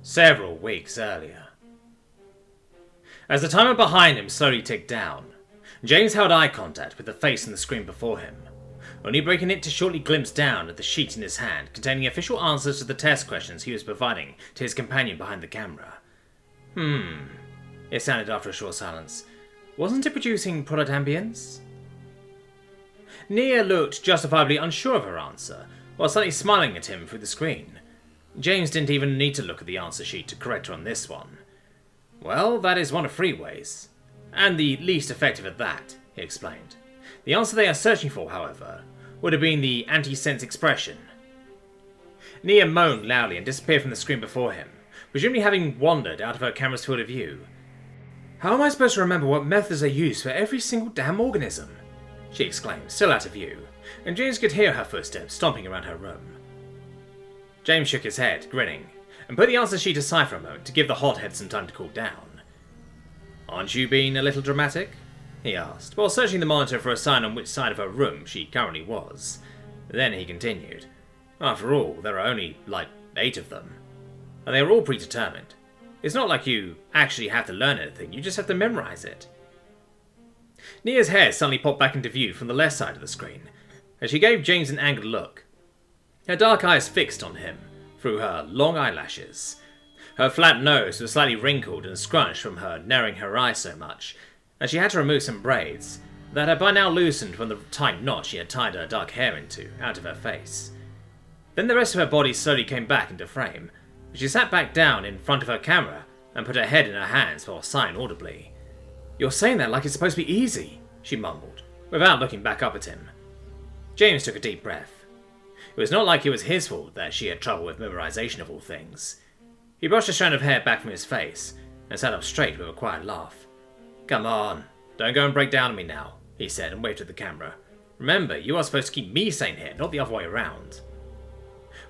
several weeks earlier. As the timer behind him slowly ticked down, James held eye contact with the face on the screen before him, only breaking it to shortly glimpse down at the sheet in his hand containing official answers to the test questions he was providing to his companion behind the camera. It sounded after a short silence. Wasn't it producing product ambience? Nia looked justifiably unsure of her answer, while slightly smiling at him through the screen. James didn't even need to look at the answer sheet to correct her on this one. Well, that is one of three ways. And the least effective at that, he explained. The answer they are searching for, however, would have been the anti-sense expression. Nia moaned loudly and disappeared from the screen before him, presumably having wandered out of her camera's field of view. How am I supposed to remember what methods are used for every single damn organism? She exclaimed, still out of view, and James could hear her footsteps stomping around her room. James shook his head, grinning, and put the answer sheet aside for a moment to give the hothead some time to cool down. Aren't you being a little dramatic? He asked, while searching the monitor for a sign on which side of her room she currently was. Then he continued. After all, there are only, 8 of them. And they are all predetermined. It's not like you actually have to learn anything, you just have to memorize it. Nia's hair suddenly popped back into view from the left side of the screen, as she gave James an angled look. Her dark eyes fixed on him, through her long eyelashes. Her flat nose was slightly wrinkled and scrunched from her narrowing her eyes so much, and she had to remove some braids that had by now loosened from the tight knot she had tied her dark hair into, out of her face. Then the rest of her body slowly came back into frame. She sat back down in front of her camera and put her head in her hands while sighing audibly. You're saying that like it's supposed to be easy, she mumbled, without looking back up at him. James took a deep breath. It was not like it was his fault that she had trouble with memorization of all things. He brushed a strand of hair back from his face and sat up straight with a quiet laugh. Come on, don't go and break down on me now, he said and waved at the camera. Remember, you are supposed to keep me sane here, not the other way around.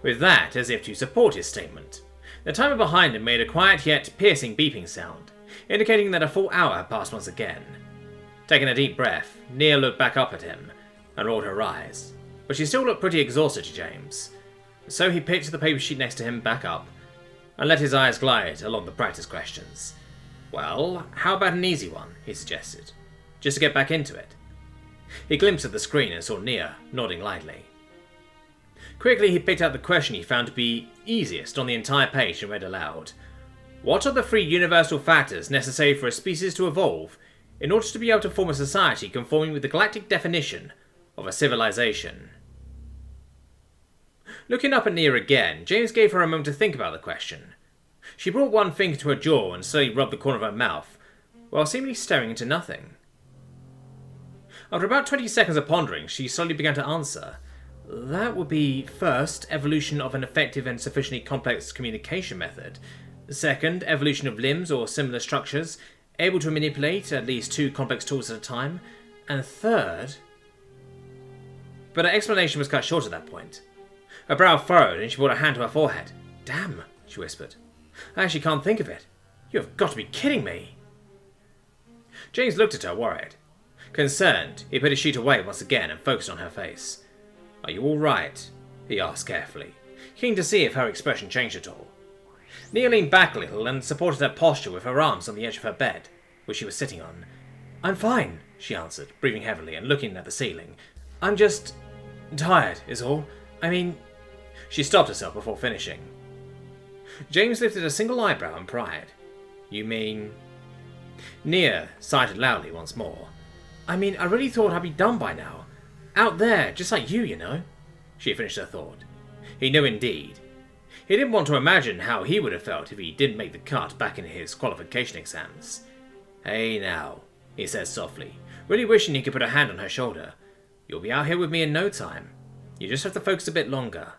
With that, as if to support his statement, the timer behind him made a quiet yet piercing beeping sound, indicating that a full hour had passed once again. Taking a deep breath, Nia looked back up at him and rolled her eyes, but she still looked pretty exhausted to James. So he picked the paper sheet next to him back up and let his eyes glide along the practice questions. Well, how about an easy one, he suggested, just to get back into it. He glimpsed at the screen and saw Nia nodding lightly. Quickly he picked out the question he found to be easiest on the entire page and read aloud. What are the 3 universal factors necessary for a species to evolve in order to be able to form a society conforming with the galactic definition of a civilization? Looking up at Nia again, James gave her a moment to think about the question. She brought one finger to her jaw and slowly rubbed the corner of her mouth, while seemingly staring into nothing. After about 20 seconds of pondering, she slowly began to answer. That would be, first, evolution of an effective and sufficiently complex communication method. Second, evolution of limbs or similar structures, able to manipulate at least 2 complex tools at a time. And third... But her explanation was cut short at that point. Her brow furrowed and she brought a hand to her forehead. Damn, she whispered. I actually can't think of it. You have got to be kidding me. James looked at her, worried. Concerned, he put his sheet away once again and focused on her face. Are you all right? He asked carefully, keen to see if her expression changed at all. Nia leaned back a little and supported her posture with her arms on the edge of her bed, which she was sitting on. I'm fine, she answered, breathing heavily and looking at the ceiling. I'm just... tired, is all. I mean... She stopped herself before finishing. James lifted a single eyebrow and pried. You mean... Nia sighed loudly once more. I mean, I really thought I'd be done by now. Out there, just like you know. She finished her thought. He knew indeed. He didn't want to imagine how he would have felt if he didn't make the cut back in his qualification exams. Hey now, he said softly, really wishing he could put a hand on her shoulder. You'll be out here with me in no time. You just have to focus a bit longer.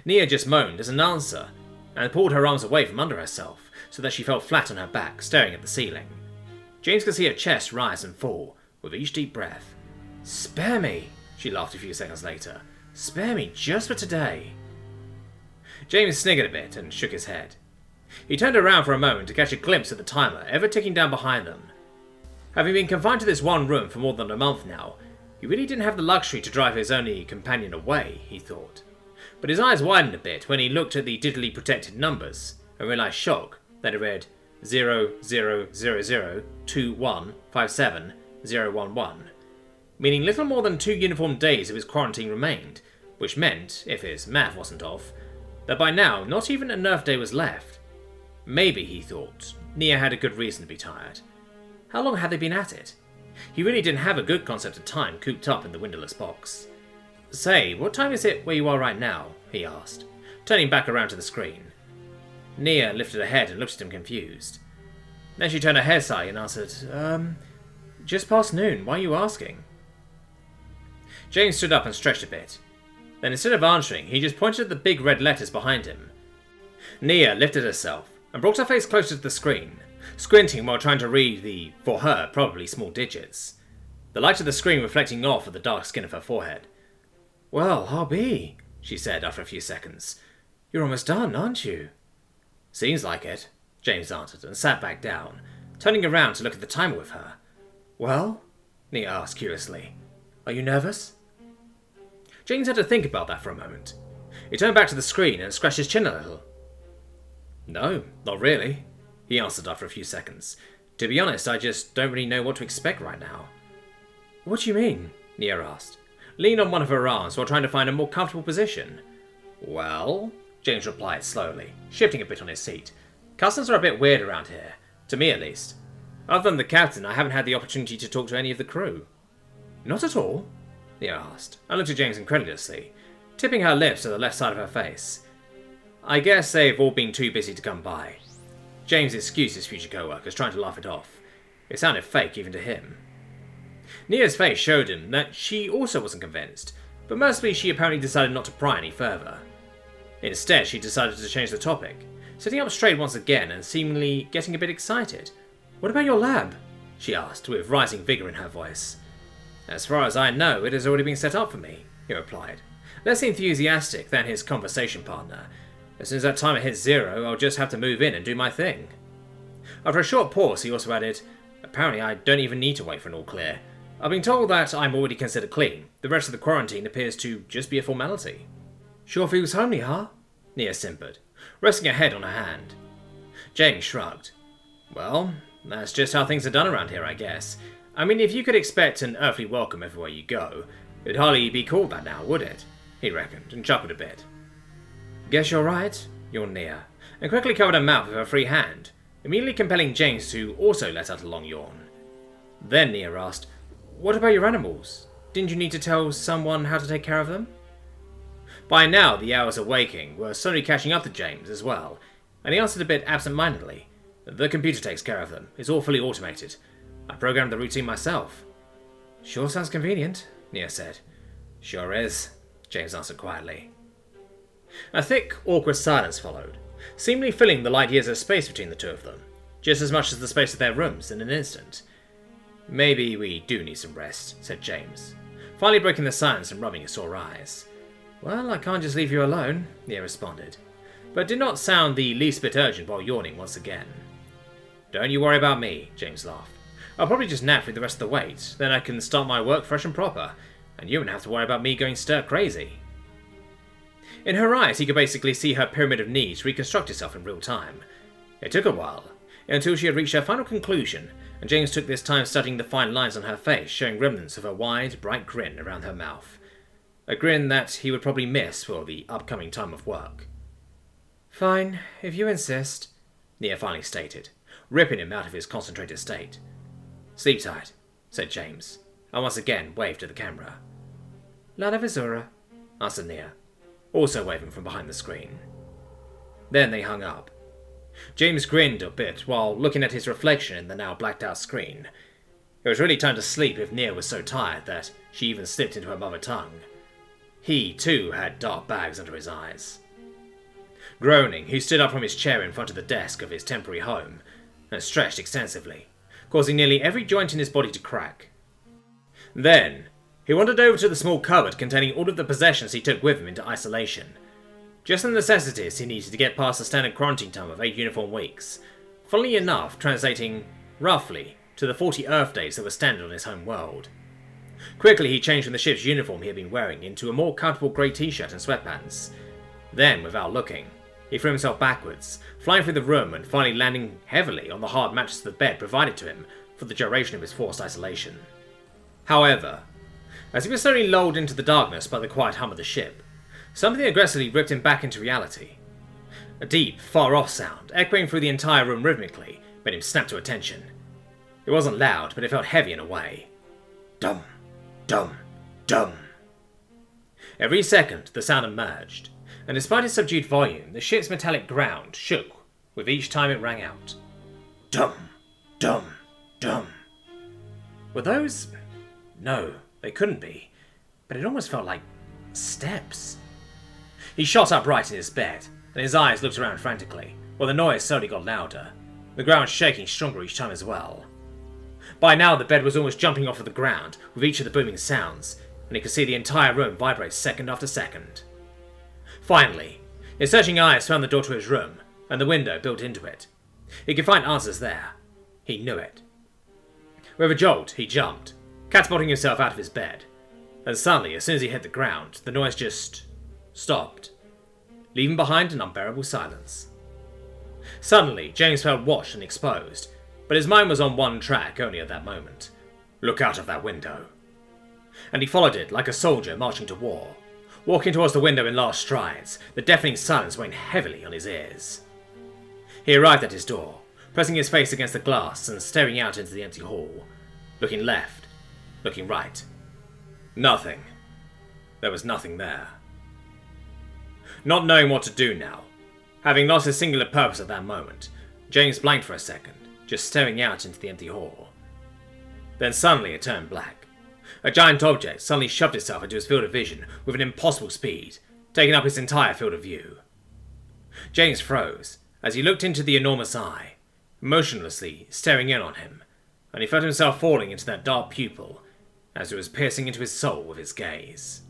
Nia just moaned as an answer, and pulled her arms away from under herself, so that she fell flat on her back, staring at the ceiling. James could see her chest rise and fall, with each deep breath. Spare me, she laughed a few seconds later. Spare me just for today. James sniggered a bit and shook his head. He turned around for a moment to catch a glimpse of the timer ever ticking down behind them. Having been confined to this one room for more than a month now, he really didn't have the luxury to drive his only companion away, he thought. But his eyes widened a bit when he looked at the digitally protected numbers and realised shock that it read 0000215711, meaning little more than 2 uniform days of his quarantine remained, which meant, if his math wasn't off, that by now not even a nerf day was left. Maybe, he thought, Nia had a good reason to be tired. How long had they been at it? He really didn't have a good concept of time cooped up in the windowless box. "Say, what time is it where you are right now?" he asked, turning back around to the screen. Nia lifted her head and looked at him confused. Then she turned her head slightly and answered, just past noon, why are you asking?" James stood up and stretched a bit. Then instead of answering, he just pointed at the big red letters behind him. Nia lifted herself and brought her face closer to the screen, squinting while trying to read the, for her, probably small digits. The light of the screen reflecting off of the dark skin of her forehead. "Well, I'll be," she said after a few seconds. "You're almost done, aren't you?" "Seems like it," James answered and sat back down, turning around to look at the timer with her. "Well?" Nia asked curiously. "Are you nervous?" James had to think about that for a moment. He turned back to the screen and scratched his chin a little. "No, not really," he answered after a few seconds. "To be honest, I just don't really know what to expect right now." "What do you mean?" Nia asked, leaning on one of her arms while trying to find a more comfortable position. "Well," James replied slowly, shifting a bit on his seat. "Customs are a bit weird around here, to me at least. Other than the captain, I haven't had the opportunity to talk to any of the crew." "Not at all?" Nia asked, and looked at James incredulously, tipping her lips to the left side of her face. "I guess they've all been too busy to come by." James excused his future co-workers, trying to laugh it off. It sounded fake even to him. Nia's face showed him that she also wasn't convinced, but mostly she apparently decided not to pry any further. Instead, she decided to change the topic, sitting up straight once again and seemingly getting a bit excited. "What about your lab?" she asked, with rising vigour in her voice. "As far as I know, it has already been set up for me," he replied, less enthusiastic than his conversation partner. "As soon as that timer hits 0, I'll just have to move in and do my thing." After a short pause, he also added, "Apparently I don't even need to wait for an all clear. I've been told that I'm already considered clean. The rest of the quarantine appears to just be a formality." "Sure feels homely, huh?" Nia simpered, resting her head on her hand. James shrugged. "Well, that's just how things are done around here, I guess. I mean, if you could expect an earthly welcome everywhere you go, it'd hardly be called that now, would it?" he reckoned, and chuckled a bit. "Guess you're right," yawned Nia, and quickly covered her mouth with her free hand, immediately compelling James to also let out a long yawn. Then Nia asked, "What about your animals? Didn't you need to tell someone how to take care of them?" By now, the hours of waking were slowly catching up to James as well, and he answered a bit absent-mindedly. "The computer takes care of them. It's all fully automated. I programmed the routine myself." "Sure sounds convenient," Nia said. "Sure is," James answered quietly. A thick, awkward silence followed, seemingly filling the light years of space between the two of them, just as much as the space of their rooms in an instant. "Maybe we do need some rest," said James, finally breaking the silence and rubbing his sore eyes. "Well, I can't just leave you alone," Nia responded, but did not sound the least bit urgent while yawning once again. "Don't you worry about me," James laughed. "I'll probably just nap through the rest of the wait, then I can start my work fresh and proper, and you won't have to worry about me going stir crazy." In her eyes, he could basically see her pyramid of needs reconstruct itself in real time. It took a while, until she had reached her final conclusion, and James took this time studying the fine lines on her face, showing remnants of her wide, bright grin around her mouth. A grin that he would probably miss for the upcoming time of work. "Fine, if you insist," Nia finally stated, ripping him out of his concentrated state. "Sleep tight," said James, and once again waved to the camera. "La Visura," answered Nia, also waving from behind the screen. Then they hung up. James grinned a bit while looking at his reflection in the now blacked out screen. It was really time to sleep if Nia was so tired that she even slipped into her mother tongue. He, too, had dark bags under his eyes. Groaning, he stood up from his chair in front of the desk of his temporary home and stretched extensively, causing nearly every joint in his body to crack. Then, he wandered over to the small cupboard containing all of the possessions he took with him into isolation. Just the necessities he needed to get past the standard quarantine time of 8 uniform weeks, funnily enough translating, roughly, to the 40 Earth days that were standard on his home world. Quickly he changed from the ship's uniform he had been wearing into a more comfortable grey t-shirt and sweatpants. Then, without looking, He threw himself backwards, flying through the room and finally landing heavily on the hard mattress of the bed provided to him for the duration of his forced isolation. However, as he was slowly lulled into the darkness by the quiet hum of the ship, something aggressively ripped him back into reality. A deep, far-off sound, echoing through the entire room rhythmically, made him snap to attention. It wasn't loud, but it felt heavy in a way. Dum, dum, dum. Every second, the sound emerged, and despite its subdued volume, the ship's metallic ground shook with each time it rang out. Dum, dum, dum. Were those... No, they couldn't be, but it almost felt like steps. He shot upright in his bed, and his eyes looked around frantically, while the noise slowly got louder, the ground shaking stronger each time as well. By now the bed was almost jumping off of the ground with each of the booming sounds, and he could see the entire room vibrate second after second. Finally, his searching eyes found the door to his room, and the window built into it. He could find answers there. He knew it. With a jolt, he jumped, catapulting himself out of his bed, and suddenly, as soon as he hit the ground, the noise just stopped, leaving behind an unbearable silence. Suddenly, James felt washed and exposed, but his mind was on one track only at that moment. Look out of that window. And he followed it like a soldier marching to war, walking towards the window in large strides, the deafening silence weighing heavily on his ears. He arrived at his door, pressing his face against the glass and staring out into the empty hall, looking left, looking right. Nothing. There was nothing there. Not knowing what to do now, having lost his singular purpose at that moment, James blanked for a second, just staring out into the empty hall. Then suddenly it turned black. A giant object suddenly shoved itself into his field of vision with an impossible speed, taking up his entire field of view. James froze as he looked into the enormous eye, motionlessly staring in on him, and he felt himself falling into that dark pupil as it was piercing into his soul with its gaze.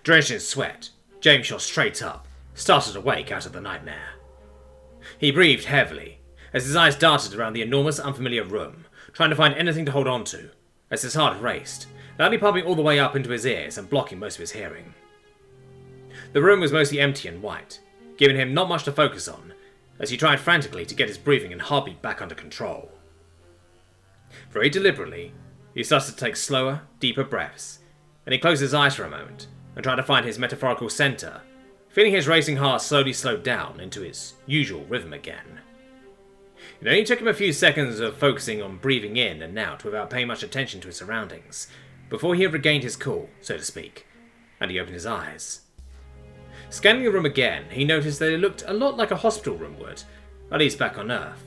Drenched in sweat, James shot straight up, started awake out of the nightmare. He breathed heavily as his eyes darted around the enormous unfamiliar room, trying to find anything to hold on to, as his heart raced, loudly pumping all the way up into his ears and blocking most of his hearing. The room was mostly empty and white, giving him not much to focus on, as he tried frantically to get his breathing and heartbeat back under control. Very deliberately, he started to take slower, deeper breaths, and he closed his eyes for a moment and tried to find his metaphorical center, feeling his racing heart slowly slowed down into its usual rhythm again. It only took him a few seconds of focusing on breathing in and out without paying much attention to his surroundings, before he had regained his cool, so to speak, and he opened his eyes. Scanning the room again, he noticed that it looked a lot like a hospital room would, at least back on Earth,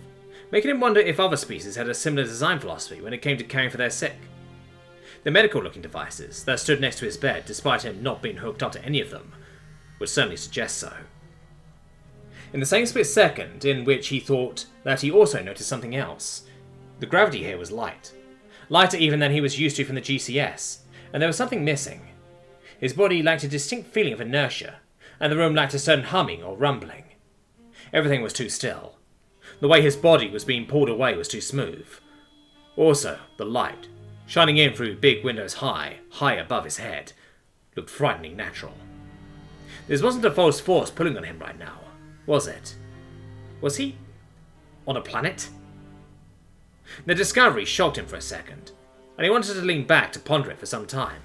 making him wonder if other species had a similar design philosophy when it came to caring for their sick. The medical-looking devices that stood next to his bed, despite him not being hooked up to any of them, would certainly suggest so. In the same split second in which he thought that he also noticed something else, the gravity here was light. Lighter even than he was used to from the GCS, and there was something missing. His body lacked a distinct feeling of inertia, and the room lacked a certain humming or rumbling. Everything was too still. The way his body was being pulled away was too smooth. Also, the light, shining in through big windows high above his head, looked frighteningly natural. This wasn't a false force pulling on him right now, was it? Was he on a planet? The discovery shocked him for a second, and he wanted to lean back to ponder it for some time.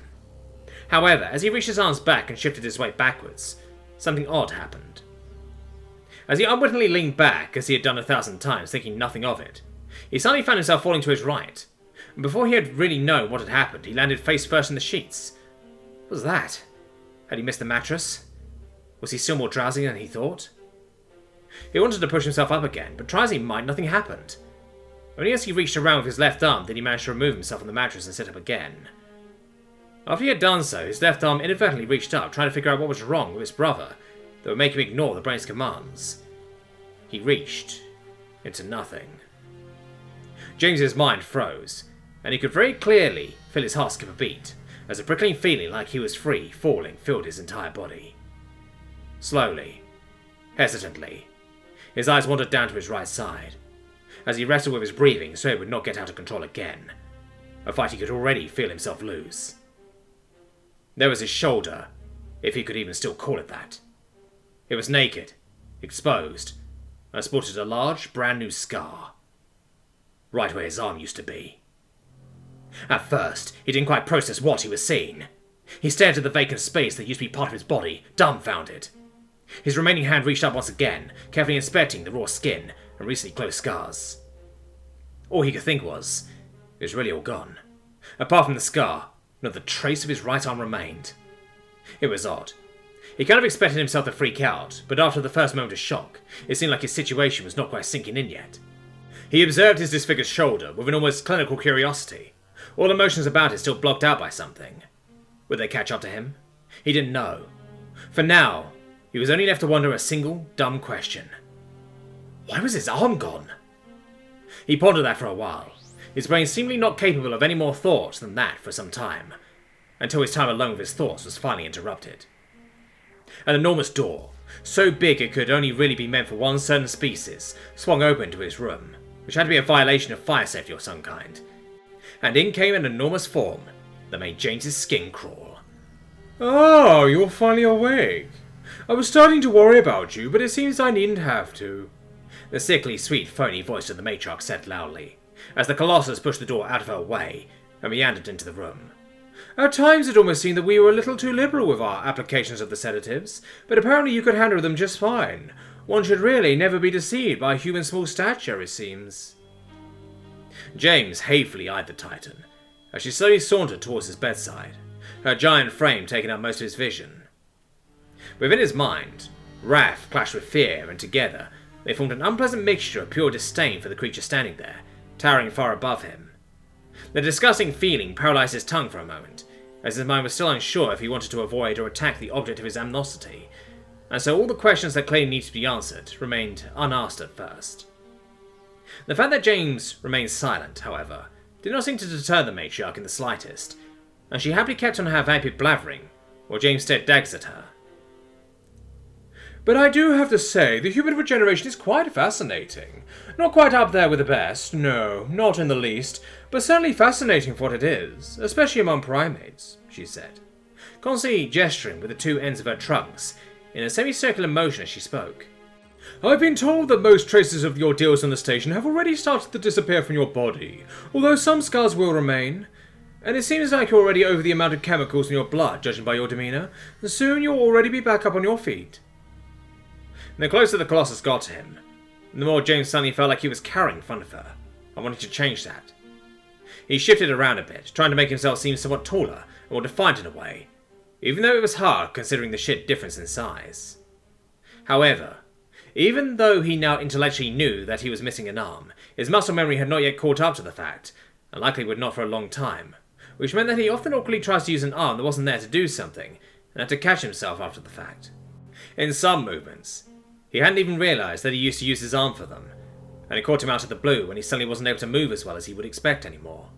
However, as he reached his arms back and shifted his weight backwards, something odd happened. As he unwittingly leaned back, as he had done 1,000 times, thinking nothing of it, he suddenly found himself falling to his right, and before he had really known what had happened, he landed face first in the sheets. What was that? Had he missed the mattress? Was he still more drowsy than he thought? He wanted to push himself up again, but try as he might, nothing happened. Only as he reached around with his left arm did he manage to remove himself from the mattress and sit up again. After he had done so, his left arm inadvertently reached up, trying to figure out what was wrong with his brother that would make him ignore the brain's commands. He reached into nothing. James's mind froze, and he could very clearly feel his heart skip a beat, as a prickling feeling like he was free falling filled his entire body. Slowly, hesitantly, his eyes wandered down to his right side, as he wrestled with his breathing so he would not get out of control again, a fight he could already feel himself lose. There was his shoulder, if he could even still call it that. It was naked, exposed. I spotted a large, brand new scar. Right where his arm used to be. At first, he didn't quite process what he was seeing. He stared at the vacant space that used to be part of his body, dumbfounded. His remaining hand reached up once again, carefully inspecting the raw skin and recently closed scars. All he could think was, it was really all gone. Apart from the scar, not a trace of his right arm remained. It was odd. He kind of expected himself to freak out, but after the first moment of shock, it seemed like his situation was not quite sinking in yet. He observed his disfigured shoulder with an almost clinical curiosity, all emotions about it still blocked out by something. Would they catch up to him? He didn't know. For now, he was only left to wonder a single, dumb question. Why was his arm gone? He pondered that for a while, his brain seemingly not capable of any more thought than that for some time, until his time alone with his thoughts was finally interrupted. An enormous door, so big it could only really be meant for one certain species, swung open to his room, which had to be a violation of fire safety of some kind. And in came an enormous form that made James's skin crawl. Oh, you're finally awake. I was starting to worry about you, but it seems I needn't have to. The sickly, sweet, phony voice of the matriarch said loudly, as the Colossus pushed the door out of her way and meandered into the room. At times it almost seemed that we were a little too liberal with our applications of the sedatives, but apparently you could handle them just fine. One should really never be deceived by human small stature, it seems. James hatefully eyed the Titan, as she slowly sauntered towards his bedside, her giant frame taking up most of his vision. Within his mind, wrath clashed with fear, and together they formed an unpleasant mixture of pure disdain for the creature standing there, towering far above him. The disgusting feeling paralysed his tongue for a moment, as his mind was still unsure if he wanted to avoid or attack the object of his animosity, and so all the questions that clearly needed to be answered remained unasked at first. The fact that James remained silent, however, did not seem to deter the matriarch in the slightest, and she happily kept on her vapid blathering, while James stared daggers at her. But I do have to say, the human regeneration is quite fascinating. Not quite up there with the best, no, not in the least, but certainly fascinating for what it is, especially among primates, she said, constantly gesturing with the two ends of her trunks, in a semicircular motion as she spoke. I've been told that most traces of your deals on the station have already started to disappear from your body, although some scars will remain. And it seems like you're already over the amount of chemicals in your blood, judging by your demeanour, and soon you'll already be back up on your feet. The closer the Colossus got to him, the more James suddenly felt like he was carrying in front of her, and wanted to change that. He shifted around a bit, trying to make himself seem somewhat taller and more defiant in a way, even though it was hard considering the shit difference in size. However, even though he now intellectually knew that he was missing an arm, his muscle memory had not yet caught up to the fact, and likely would not for a long time, which meant that he often awkwardly tries to use an arm that wasn't there to do something, and had to catch himself after the fact. In some movements, he hadn't even realised that he used to use his arm for them, and it caught him out of the blue when he suddenly wasn't able to move as well as he would expect anymore.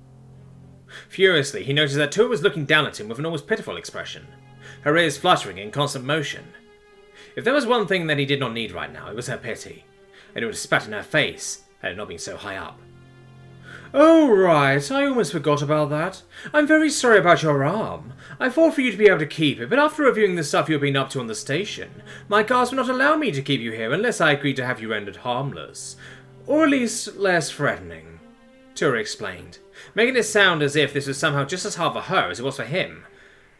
Furiously, he noticed that Tua was looking down at him with an almost pitiful expression, her ears fluttering in constant motion. If there was one thing that he did not need right now, it was her pity, and it would have spat in her face had it not been so high up. Oh, right, I almost forgot about that. I'm very sorry about your arm. I thought for you to be able to keep it, but after reviewing the stuff you've been up to on the station, my guards would not allow me to keep you here unless I agreed to have you rendered harmless. Or at least less threatening, Tura explained, making it sound as if this was somehow just as hard for her as it was for him.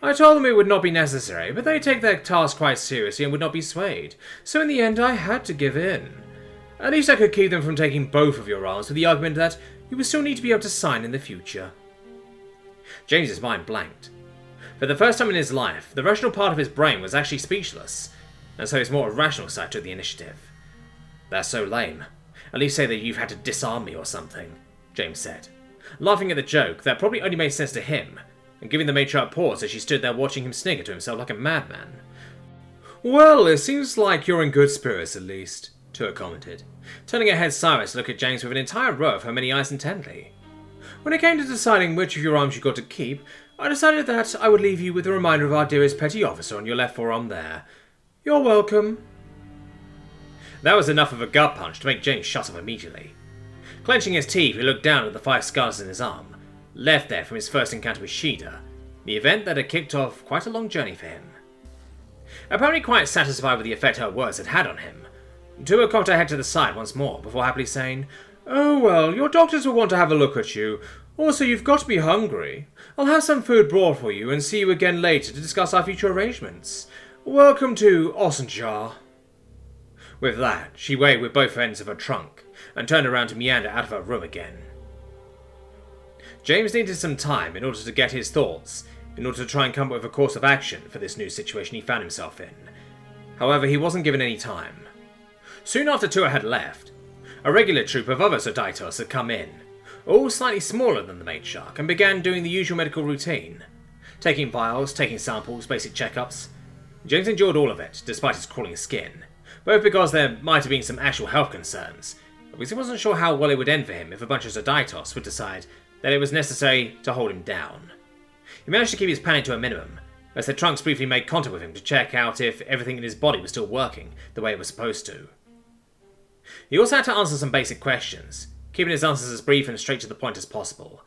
I told them it would not be necessary, but they take their task quite seriously and would not be swayed, so in the end I had to give in. At least I could keep them from taking both of your arms with the argument that you would still need to be able to sign in the future. James's mind blanked. For the first time in his life, the rational part of his brain was actually speechless, and so his more irrational side took the initiative. That's so lame. At least say that you've had to disarm me or something, James said, laughing at the joke that probably only made sense to him, and giving the matriarch pause as she stood there watching him snigger to himself like a madman. Well, it seems like you're in good spirits at least, Tua commented, turning her head sideways to look at James with an entire row of her many eyes intently. When it came to deciding which of your arms you got to keep, I decided that I would leave you with a reminder of our dearest petty officer on your left forearm there. You're welcome. That was enough of a gut punch to make James shut up immediately. Clenching his teeth, he looked down at the 5 scars in his arm, left there from his first encounter with Shida, the event that had kicked off quite a long journey for him. apparently quite satisfied with the effect her words had had on him. Tua cocked her head to the side once more, before happily saying, "Oh well, your doctors will want to have a look at you. Also, you've got to be hungry. I'll have some food brought for you and see you again later to discuss our future arrangements. Welcome to Ossenjar." With that, she waved with both ends of her trunk, and turned around to meander out of her room again. James needed some time in order to get his thoughts, in order to try and come up with a course of action for this new situation he found himself in. However, he wasn't given any time. Soon after Tua had left, a regular troop of other Zodaitos had come in, all slightly smaller than the matriarch, and began doing the usual medical routine. Taking vials, taking samples, basic checkups. James endured all of it, despite his crawling skin, both because there might have been some actual health concerns, but because he wasn't sure how well it would end for him if a bunch of Zodaitos would decide that it was necessary to hold him down. He managed to keep his panic to a minimum, as their trunks briefly made contact with him to check out if everything in his body was still working the way it was supposed to. He also had to answer some basic questions, keeping his answers as brief and straight to the point as possible.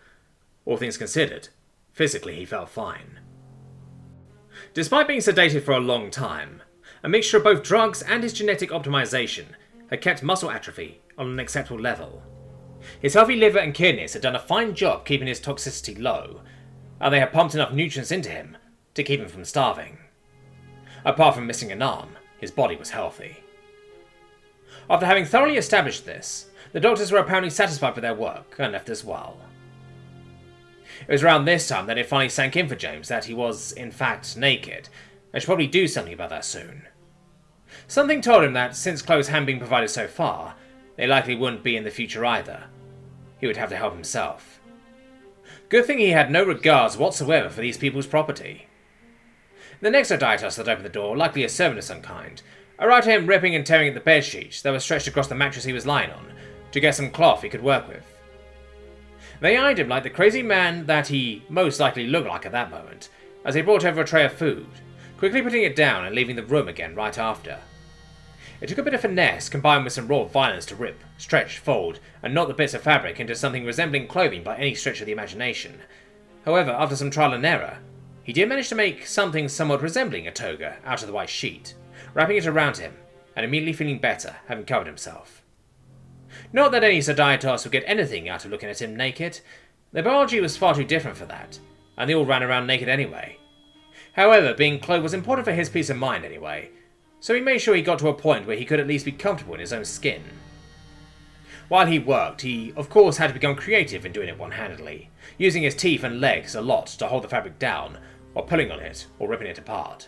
All things considered, physically he felt fine. Despite being sedated for a long time, a mixture of both drugs and his genetic optimization had kept muscle atrophy on an acceptable level. His healthy liver and kidneys had done a fine job keeping his toxicity low, and they had pumped enough nutrients into him to keep him from starving. Apart from missing an arm, his body was healthy. After having thoroughly established this, the doctors were apparently satisfied with their work and left as well. It was around this time that it finally sank in for James that he was, in fact, naked, and should probably do something about that soon. Something told him that, since clothes hadn't been provided so far, they likely wouldn't be in the future either. He would have to help himself. Good thing he had no regards whatsoever for these people's property. The next Zodaitos that opened the door, likely a servant of some kind, arrived to him ripping and tearing at the bedsheets that were stretched across the mattress he was lying on, to get some cloth he could work with. They eyed him like the crazy man that he most likely looked like at that moment, as they brought over a tray of food, quickly putting it down and leaving the room again right after. It took a bit of finesse combined with some raw violence to rip, stretch, fold, and knot the bits of fabric into something resembling clothing by any stretch of the imagination. However, after some trial and error, he did manage to make something somewhat resembling a toga out of the white sheet, wrapping it around him, and immediately feeling better, having covered himself. Not that any Zodaitos would get anything out of looking at him naked. Their biology was far too different for that, and they all ran around naked anyway. However, being clothed was important for his peace of mind anyway, so he made sure he got to a point where he could at least be comfortable in his own skin. While he worked, he of course had to become creative in doing it one-handedly, using his teeth and legs a lot to hold the fabric down, or pulling on it, or ripping it apart.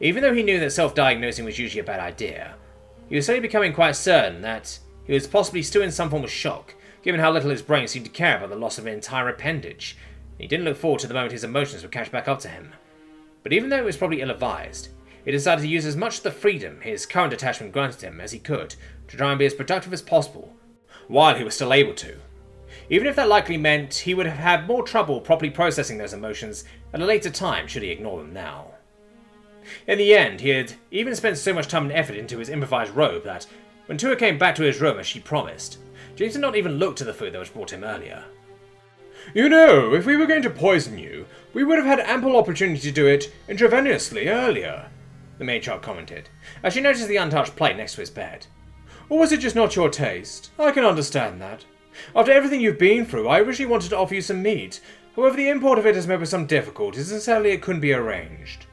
Even though he knew that self-diagnosing was usually a bad idea, he was slowly becoming quite certain that he was possibly still in some form of shock, given how little his brain seemed to care about the loss of an entire appendage, and he didn't look forward to the moment his emotions would catch back up to him. But even though it was probably ill-advised, he decided to use as much of the freedom his current attachment granted him as he could to try and be as productive as possible, while he was still able to. Even if that likely meant he would have had more trouble properly processing those emotions at a later time should he ignore them now. In the end, he had even spent so much time and effort into his improvised robe that, when Tua came back to his room as she promised, James did not even look to the food that was brought him earlier. "You know, if we were going to poison you, we would have had ample opportunity to do it intravenously earlier," the matriarch commented, as she noticed the untouched plate next to his bed. "Or was it just not your taste? I can understand that. After everything you've been through, I originally wanted to offer you some meat. However, the import of it has met with some difficulties, and sadly it couldn't be arranged."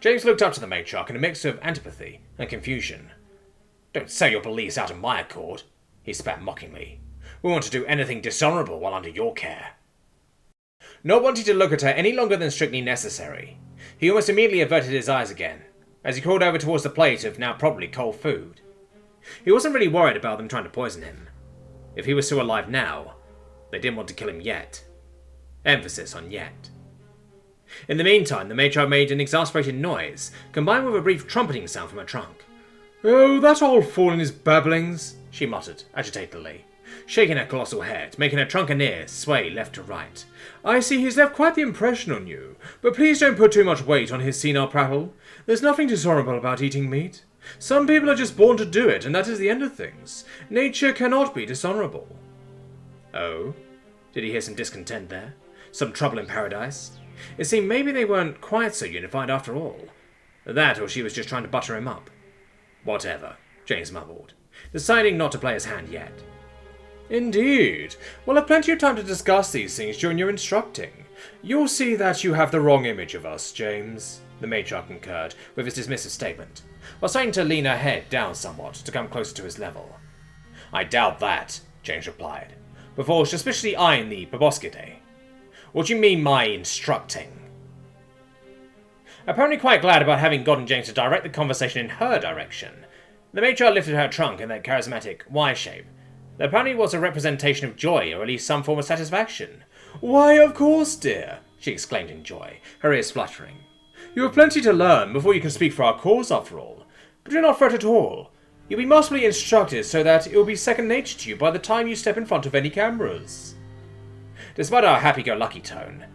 James looked up to the matriarch in a mix of antipathy and confusion. "Don't sell your beliefs out of my accord," he spat mockingly. "We want to do anything dishonourable while under your care." Not wanting to look at her any longer than strictly necessary, he almost immediately averted his eyes again, as he crawled over towards the plate of now probably cold food. He wasn't really worried about them trying to poison him. If he was still alive now, they didn't want to kill him yet. Emphasis on yet. In the meantime, the matriarch made an exasperated noise, combined with a brief trumpeting sound from her trunk. "Oh, that old fool and his babblings," she muttered, agitatedly, shaking her colossal head, making her trunk and ears sway left to right. "I see he's left quite the impression on you, but please don't put too much weight on his senile prattle. There's nothing dishonourable about eating meat. Some people are just born to do it, and that is the end of things. Nature cannot be dishonourable." Oh? Did he hear some discontent there? Some trouble in paradise? It seemed maybe they weren't quite so unified after all. That, or she was just trying to butter him up. Whatever, James mumbled, deciding not to play his hand yet. Indeed. We'll have plenty of time to discuss these things during your instructing. You'll see that you have the wrong image of us, James, the matriarch concurred with his dismissive statement, while starting to lean her head down somewhat to come closer to his level. I doubt that, James replied, before suspiciously eyeing the proboscidae. What do you mean my instructing? Apparently quite glad about having gotten James to direct the conversation in her direction, the matriarch lifted her trunk in that charismatic Y shape. That apparently was a representation of joy, or at least some form of satisfaction. Why, of course, dear, she exclaimed in joy, her ears fluttering. You have plenty to learn before you can speak for our cause, after all. But do not fret at all. You'll be masterfully instructed so that it will be second nature to you by the time you step in front of any cameras. Despite our happy-go-lucky tone,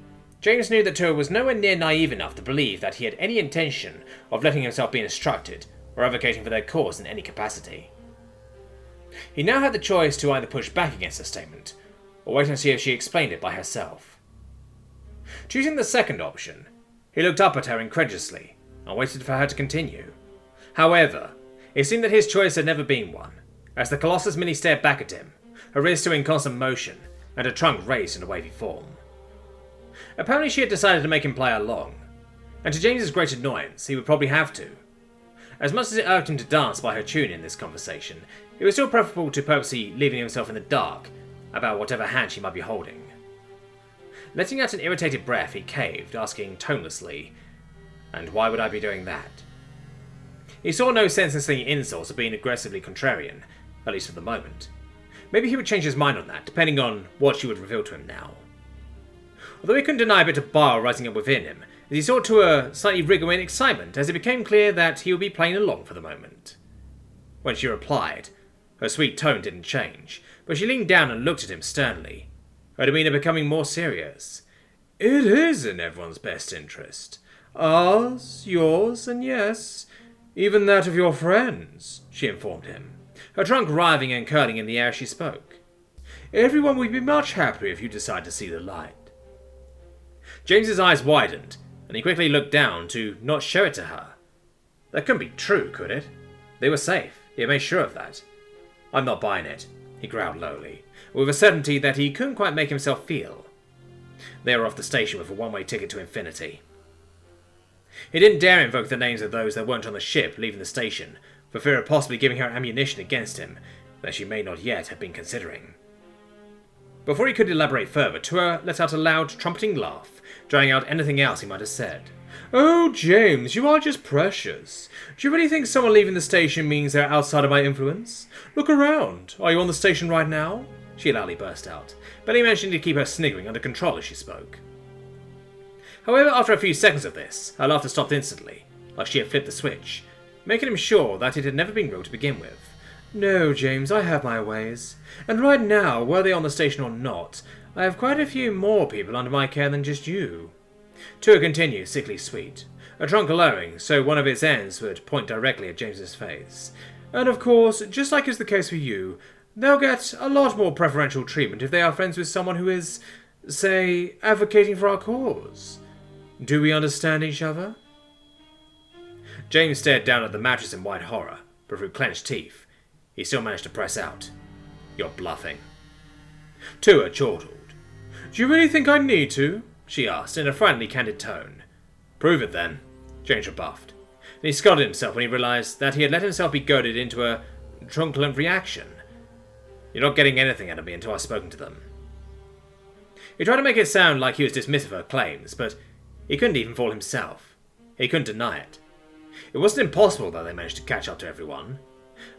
James knew that Tua was nowhere near naive enough to believe that he had any intention of letting himself be instructed or advocating for their cause in any capacity. He now had the choice to either push back against her statement, or wait and see if she explained it by herself. Choosing the second option, he looked up at her incredulously, and waited for her to continue. However, it seemed that his choice had never been one, as the Colossus merely stared back at him, her wrist still in constant motion, and her trunk raised in a wavy form. Apparently she had decided to make him play along, and to James's great annoyance, he would probably have to. As much as it irked him to dance by her tune in this conversation, it was still preferable to purposely leaving himself in the dark about whatever hand she might be holding. Letting out an irritated breath, he caved, asking tonelessly, "And why would I be doing that?" He saw no sense in slinging insults or being aggressively contrarian, at least for the moment. Maybe he would change his mind on that, depending on what she would reveal to him now. Although he couldn't deny a bit of bile rising up within him, as he saw Tua slightly wriggle in excitement as it became clear that he would be playing along for the moment. When she replied, her sweet tone didn't change, but she leaned down and looked at him sternly, her demeanour becoming more serious. It is in everyone's best interest. Ours, yours, and yes, even that of your friends, she informed him, her trunk writhing and curling in the air as she spoke. Everyone would be much happier if you decide to see the light. James's eyes widened, and he quickly looked down to not show it to her. That couldn't be true, could it? They were safe, he had made sure of that. I'm not buying it, he growled lowly, with a certainty that he couldn't quite make himself feel. They were off the station with a one-way ticket to infinity. He didn't dare invoke the names of those that weren't on the ship leaving the station, for fear of possibly giving her ammunition against him that she may not yet have been considering. Before he could elaborate further, Tua let out a loud, trumpeting laugh, drawing out anything else he might have said. Oh, James, you are just precious. Do you really think someone leaving the station means they're outside of my influence? Look around. Are you on the station right now? She loudly burst out, barely managing to keep her sniggering under control as she spoke. However, after a few seconds of this, her laughter stopped instantly, like she had flipped the switch, making him sure that it had never been real to begin with. No, James, I have my ways. And right now, were they on the station or not, I have quite a few more people under my care than just you. Tua continued, sickly sweet, a trunk lowering so one of its ends would point directly at James's face. And of course, just like is the case for you, they'll get a lot more preferential treatment if they are friends with someone who is, say, advocating for our cause. Do we understand each other? James stared down at the mattress in white horror, but through clenched teeth, he still managed to press out. You're bluffing. Tua chortled. Do you really think I need to? She asked, in a friendly, candid tone. Prove it, then, James rebuffed. And he scolded himself when he realised that he had let himself be goaded into a truculent reaction. You're not getting anything out of me until I've spoken to them. He tried to make it sound like he was dismissive of her claims, but he couldn't even fool himself. He couldn't deny it. It wasn't impossible that they managed to catch up to everyone,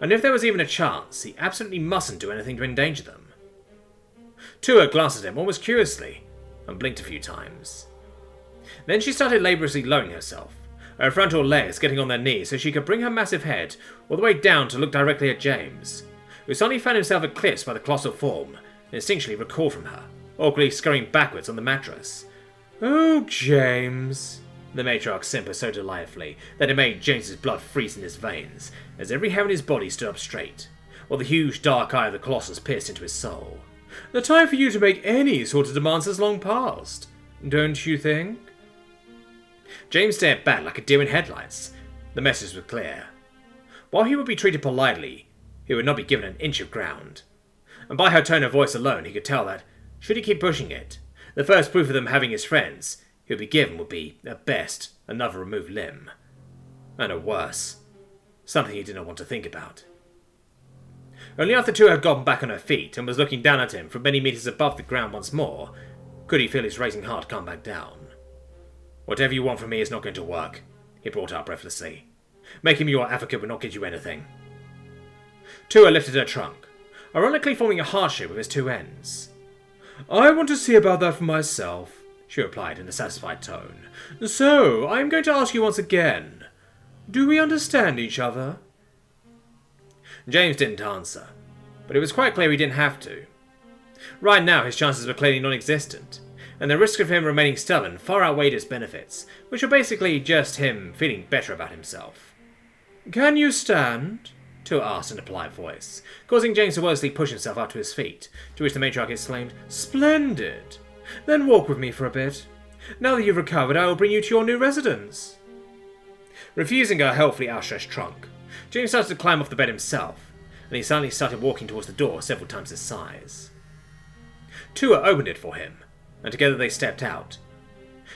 and if there was even a chance, he absolutely mustn't do anything to endanger them. Tua glanced at him almost curiously, and blinked a few times. Then she started laboriously lowering herself, her frontal legs getting on their knees so she could bring her massive head all the way down to look directly at James, who suddenly found himself eclipsed by the colossal form, and instinctually recoiled from her, awkwardly scurrying backwards on the mattress. Oh, James, the matriarch simpered so delightfully that it made James's blood freeze in his veins, as every hair in his body stood up straight, while the huge dark eye of the Colossus pierced into his soul. The time for you to make any sort of demands has long passed, don't you think? James stared back like a deer in headlights. The message was clear. While he would be treated politely, he would not be given an inch of ground. And by her tone of voice alone, he could tell that, should he keep pushing it, the first proof of them having his friends he would be given would be, at best, another removed limb. And at worse, something he did not want to think about. Only after Tua had gotten back on her feet and was looking down at him from many meters above the ground once more, could he feel his racing heart come back down. Whatever you want from me is not going to work, he brought out breathlessly. Making me your advocate will not get you anything. Tua lifted her trunk, ironically forming a heart shape with its two ends. I want to see about that for myself, she replied in a satisfied tone. So, I am going to ask you once again. Do we understand each other? James didn't answer, but it was quite clear he didn't have to. Right now his chances were clearly non-existent, and the risk of him remaining stubborn far outweighed its benefits, which were basically just him feeling better about himself. Can you stand? Tua asked in a polite voice, causing James to wordlessly push himself up to his feet, to which the matriarch exclaimed, Splendid! Then walk with me for a bit. Now that you've recovered, I will bring you to your new residence. Refusing her helpfully outstretched trunk, James started to climb off the bed himself, and he suddenly started walking towards the door several times his size. Tua opened it for him, and together they stepped out.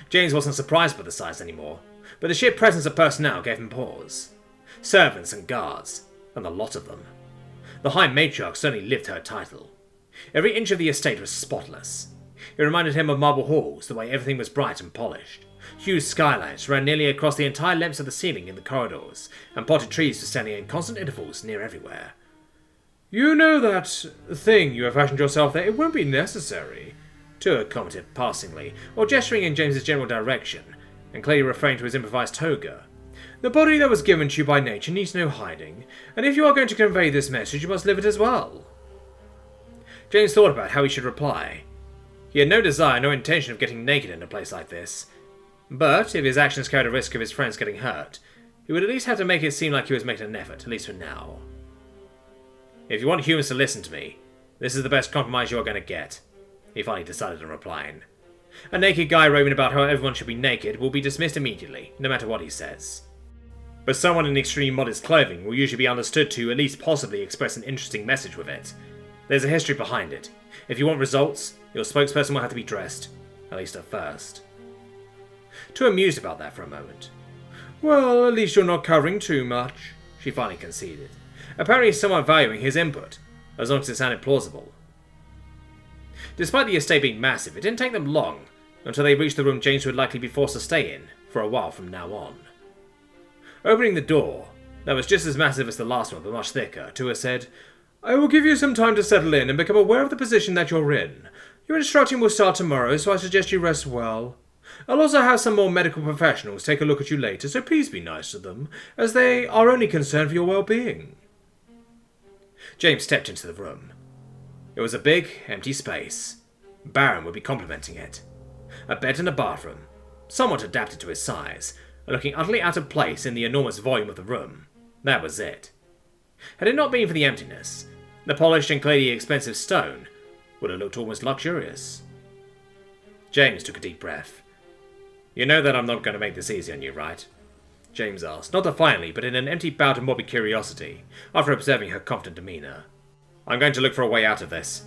James wasn't surprised by the size anymore, but the sheer presence of personnel gave him pause. Servants and guards, and the lot of them. The High Matriarch certainly lived her title. Every inch of the estate was spotless. It reminded him of marble halls, the way everything was bright and polished. Huge skylights ran nearly across the entire length of the ceiling in the corridors, and potted trees were standing in constant intervals near everywhere. You know that thing you have fashioned yourself there? It won't be necessary, Tua commented passingly, or gesturing in James's general direction, and clearly referring to his improvised toga. The body that was given to you by nature needs no hiding, and if you are going to convey this message, you must live it as well. James thought about how he should reply. He had no desire, no intention of getting naked in a place like this, but if his actions carried a risk of his friends getting hurt, he would at least have to make it seem like he was making an effort, at least for now. If you want humans to listen to me, this is the best compromise you are going to get, he finally decided on replying. A naked guy raving about how everyone should be naked will be dismissed immediately, no matter what he says. But someone in extremely modest clothing will usually be understood to at least possibly express an interesting message with it. There's a history behind it. If you want results, your spokesperson will have to be dressed, at least at first. Tua mused about that for a moment. Well, at least you're not covering too much, she finally conceded, apparently somewhat valuing his input, as long as it sounded plausible. Despite the estate being massive, it didn't take them long until they reached the room James would likely be forced to stay in for a while from now on. Opening the door, that was just as massive as the last one but much thicker, Tua said, I will give you some time to settle in and become aware of the position that you're in. Your instruction will start tomorrow, so I suggest you rest well. I'll also have some more medical professionals take a look at you later, so please be nice to them, as they are only concerned for your well-being. James stepped into the room. It was a big, empty space. Baron would be complimenting it. A bed and a bathroom, somewhat adapted to his size, and looking utterly out of place in the enormous volume of the room. That was it. Had it not been for the emptiness, the polished and clearly expensive stone would have looked almost luxurious. James took a deep breath. You know that I'm not going to make this easy on you, right? James asked, not defiantly, but in an empty bout of morbid curiosity, after observing her confident demeanour. I'm going to look for a way out of this.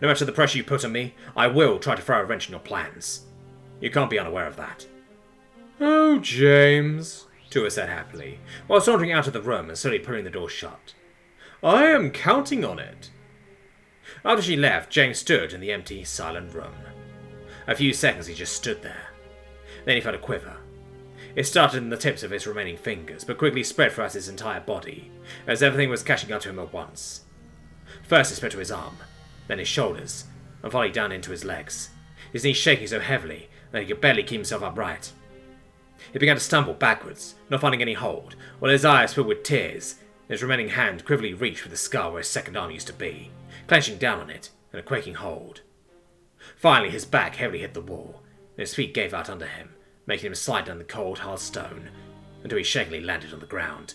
No matter the pressure you put on me, I will try to throw a wrench in your plans. You can't be unaware of that. Oh, James, Tua said happily, while sauntering out of the room and slowly pulling the door shut. I am counting on it. After she left, James stood in the empty, silent room. A few seconds he just stood there. Then he felt a quiver. It started in the tips of his remaining fingers, but quickly spread throughout his entire body, as everything was catching up to him at once. First it spread to his arm, then his shoulders, and finally down into his legs, his knees shaking so heavily that he could barely keep himself upright. He began to stumble backwards, not finding any hold, while his eyes filled with tears, and his remaining hand cripplingly reached for the skull where his second arm used to be, clenching down on it in a quaking hold. Finally his back heavily hit the wall, and his feet gave out under him, making him slide down the cold, hard stone, until he shakily landed on the ground,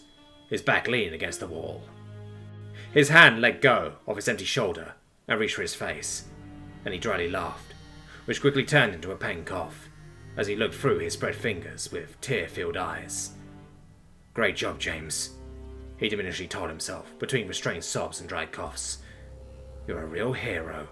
his back leaning against the wall. His hand let go of his empty shoulder and reached for his face, and he dryly laughed, which quickly turned into a pain cough. as he looked through his spread fingers with tear-filled eyes. "Great job, James," he diminishingly told himself, between restrained sobs and dry coughs. "You're a real hero."